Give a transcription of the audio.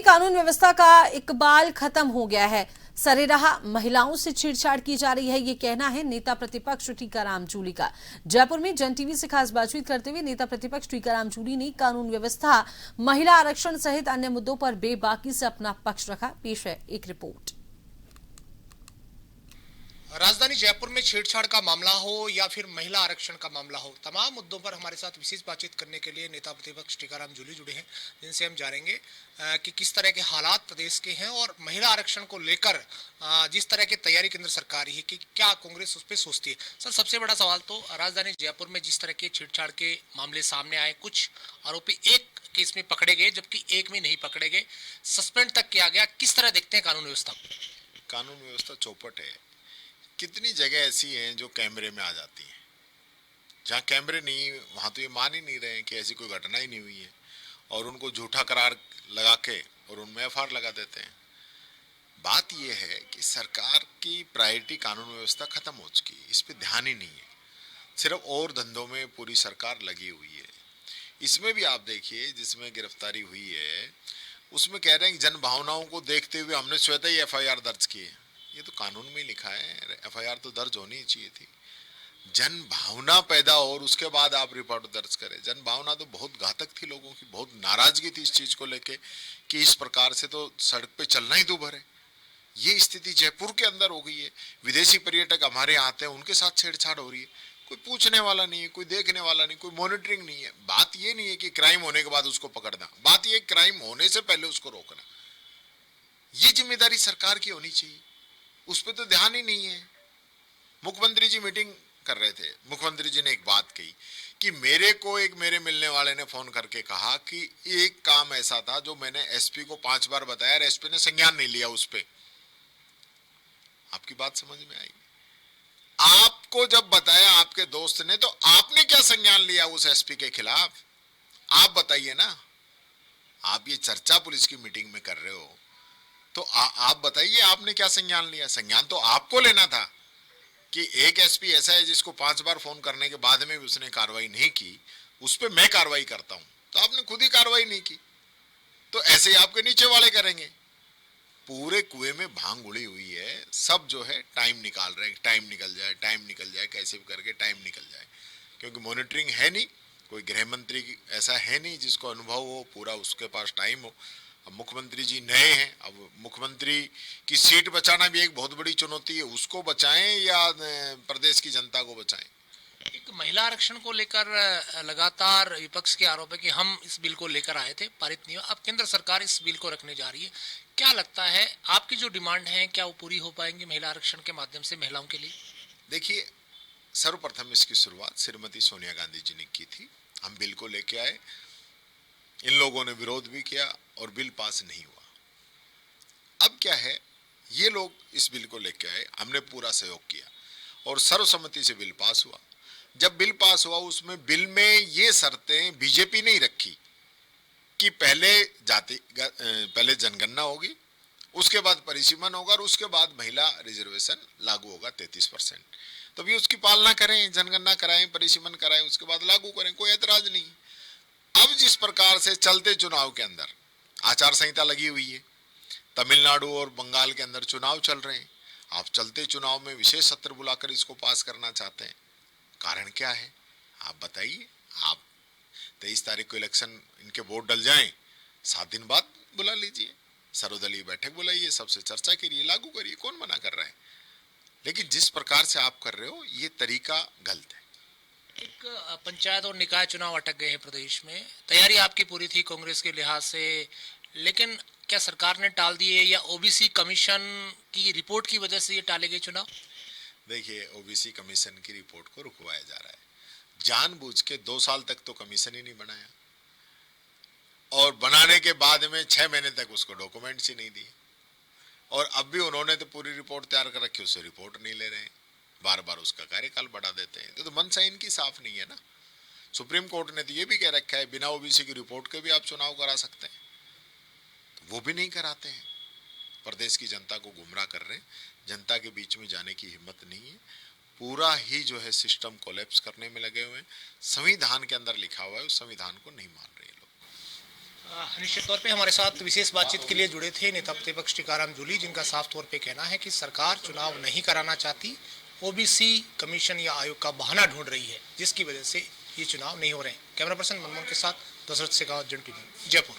कानून व्यवस्था का इकबाल खत्म हो गया है। सरेराह महिलाओं से छेड़छाड़ की जा रही है, ये कहना है नेता प्रतिपक्ष टीकाराम जूली का। जयपुर में जन टीवी से खास बातचीत करते हुए नेता प्रतिपक्ष टीकाराम जूली ने कानून व्यवस्था, महिला आरक्षण सहित अन्य मुद्दों पर बेबाकी से अपना पक्ष रखा। पेश है एक रिपोर्ट। राजधानी जयपुर में छेड़छाड़ का मामला हो या फिर महिला आरक्षण का मामला हो, तमाम मुद्दों पर हमारे साथ विशेष बातचीत करने के लिए नेता प्रतिपक्ष टीकाराम जूली जुड़े हैं, जिनसे हम जानेंगे कि किस तरह के हालात प्रदेश के हैं और महिला आरक्षण को लेकर जिस तरह की तैयारी केंद्र सरकार की है कि क्या कांग्रेस उस पर सोचती है। सर, सबसे बड़ा सवाल तो राजधानी जयपुर में जिस तरह के छेड़छाड़ के मामले सामने आए, कुछ आरोपी एक केस में पकड़े गए जबकि एक में नहीं पकड़े गए, सस्पेंड तक किया गया। किस तरह देखते हैं कानून व्यवस्था? कानून व्यवस्था चौपट है। कितनी जगह ऐसी हैं जो कैमरे में आ जाती हैं, जहाँ कैमरे नहीं वहाँ तो ये मान ही नहीं रहे हैं कि ऐसी कोई घटना ही नहीं हुई है और उनको झूठा करार लगा के और उनमें एफआईआर लगा देते हैं। बात ये है कि सरकार की प्रायोरिटी कानून व्यवस्था खत्म हो चुकी है, इस पे ध्यान ही नहीं है। सिर्फ और धंधों में पूरी सरकार लगी हुई है। इसमें भी आप देखिए, जिसमें गिरफ्तारी हुई है उसमें कह रहे हैं कि जन भावनाओं को देखते हुए हमने स्वतः ही एफआईआर दर्ज की है। ये तो कानून में ही लिखा है, एफआईआर तो दर्ज होनी ही चाहिए थी। जन भावना पैदा हो और उसके बाद आप रिपोर्ट दर्ज करें। जन भावना तो बहुत घातक थी, लोगों की बहुत नाराजगी थी इस चीज को लेके कि इस प्रकार से तो सड़क पे चलना ही दूभर है। ये स्थिति जयपुर के अंदर हो गई है। विदेशी पर्यटक हमारे यहाँ आते हैं, उनके साथ छेड़छाड़ हो रही है। कोई पूछने वाला नहीं है, कोई देखने वाला नहीं, कोई मॉनिटरिंग नहीं है। बात ये नहीं है कि क्राइम होने के बाद उसको पकड़ना, बात ये क्राइम होने से पहले उसको रोकना। ये जिम्मेदारी सरकार की होनी चाहिए, उस पर तो ध्यान ही नहीं है। मुख्यमंत्री जी मीटिंग कर रहे थे, मुख्यमंत्री जी ने एक बात कही कि मेरे मिलने वाले ने फोन करके कहा कि एक काम ऐसा था जो मैंने एसपी को 5 बार बताया और एसपी ने संज्ञान नहीं लिया उस पे। आपकी बात समझ में आई? आपको जब बताया आपके दोस्त ने, तो आपने क्या संज्ञान लिया उस एसपी के खिलाफ? आप बताइए ना। आप ये चर्चा पुलिस की मीटिंग में कर रहे हो तो आप बताइए आपने क्या संज्ञान लिया? संज्ञान तो आपको लेना था कि एक एसपी ऐसा है जिसको 5 बार फोन करने के बाद में भी उसने कार्रवाई नहीं की, उस पर मैं कार्रवाई करता हूं। तो आपने खुद ही कार्रवाई नहीं की, तो ऐसे ही आपके नीचे वाले करेंगे। पूरे कुएं में भांग उड़ी हुई है। सब जो है टाइम निकाल रहे हैं, टाइम निकल जाए, कैसे भी करके टाइम निकल जाए, क्योंकि मॉनिटरिंग है नहीं। कोई गृह मंत्री ऐसा है नहीं जिसको अनुभव हो, पूरा उसके पास टाइम हो। अब मुख्यमंत्री जी नए हैं, अब मुख्यमंत्री की सीट बचाना भी एक बहुत बड़ी चुनौती है। उसको बचाएं या प्रदेश की जनता को बचाएं? एक महिला आरक्षण को लेकर लगातार विपक्ष के आरोप है कि हम इस बिल को लेकर आए थे, पारित नहीं हुआ। अब केंद्र सरकार इस बिल को रखने जा रही है। क्या लगता है आपकी जो डिमांड है क्या वो पूरी हो पाएंगी महिला आरक्षण के माध्यम से महिलाओं के लिए? देखिए, सर्वप्रथम इसकी शुरुआत श्रीमती सोनिया गांधी जी ने की थी। हम बिल को लेके आए, इन लोगों ने विरोध भी किया और बिल पास नहीं हुआ। अब क्या है, ये लोग इस बिल को लेके आए, हमने पूरा सहयोग किया और सर्वसम्मति से बिल पास हुआ। जब बिल पास हुआ, उसमें बिल में ये शर्तें बीजेपी ने ही रखी कि पहले जनगणना होगी, उसके बाद परिसीमन होगा और उसके बाद महिला रिजर्वेशन लागू होगा 33%। तो भी उसकी पालना करें, जनगणना कराएं, परिसीमन कराएं, उसके बाद लागू करें, कोई ऐतराज नहीं। अब जिस प्रकार से चलते चुनाव के अंदर आचार संहिता लगी हुई है, तमिलनाडु और बंगाल के अंदर चुनाव चल रहे हैं, आप चलते चुनाव में विशेष सत्र बुलाकर इसको पास करना चाहते हैं। कारण क्या है आप बताइए? आप 23 तारीख को इलेक्शन, इनके वोट डल जाएं, 7 दिन बाद बुला लीजिए, सर्वदलीय बैठक बुलाइए, सबसे चर्चा करिए, लागू करिए, कौन मना कर रहा है? लेकिन जिस प्रकार से आप कर रहे हो ये तरीका गलत है। एक पंचायत और निकाय चुनाव अटक गए हैं प्रदेश में, तैयारी आपकी पूरी थी कांग्रेस के लिहाज से, लेकिन क्या सरकार ने टाल दिए या ओबीसी कमीशन की रिपोर्ट की वजह से ये टाले गए चुनाव? देखिए, ओबीसी कमीशन की रिपोर्ट को रुकवाया जा रहा है। जानबूझ के 2 साल तक तो कमीशन ही नहीं बनाया और बनाने के बाद में 6 महीने तक उसको डॉक्यूमेंट्स ही नहीं दिए और अब भी उन्होंने तो पूरी रिपोर्ट तैयार कर रखी, उससे रिपोर्ट नहीं ले रहे हैं, बार बार उसका कार्यकाल बढ़ा देते हैं। तो मनसा इनकी साफ नहीं है ना। सुप्रीम कोर्ट ने तो ये भी कह रखा है बिना ओबीसी की रिपोर्ट के भी आप चुनाव करा सकते हैं, तो वो भी नहीं कराते हैं। प्रदेश की जनता को गुमराह कर रहे हैं। जनता के बीच में जाने की हिम्मत नहीं है। पूरा ही जो है सिस्टम कोलैप्स करने में लगे हुए हैं। संविधान के अंदर लिखा हुआ है, उस संविधान को नहीं मान रहे लोग। निश्चित तौर पे हमारे साथ विशेष बातचीत के लिए जुड़े थे नेता प्रतिपक्ष टीकाराम जूली, जिनका साफ तौर पे कहना है कि सरकार चुनाव नहीं कराना चाहती, ओबीसी कमीशन या आयोग का बहाना ढूंढ रही है, जिसकी वजह से ये चुनाव नहीं हो रहे हैं। कैमरा पर्सन मनमोहन के साथ दशरथ शेखावत, जन टीवी, जयपुर।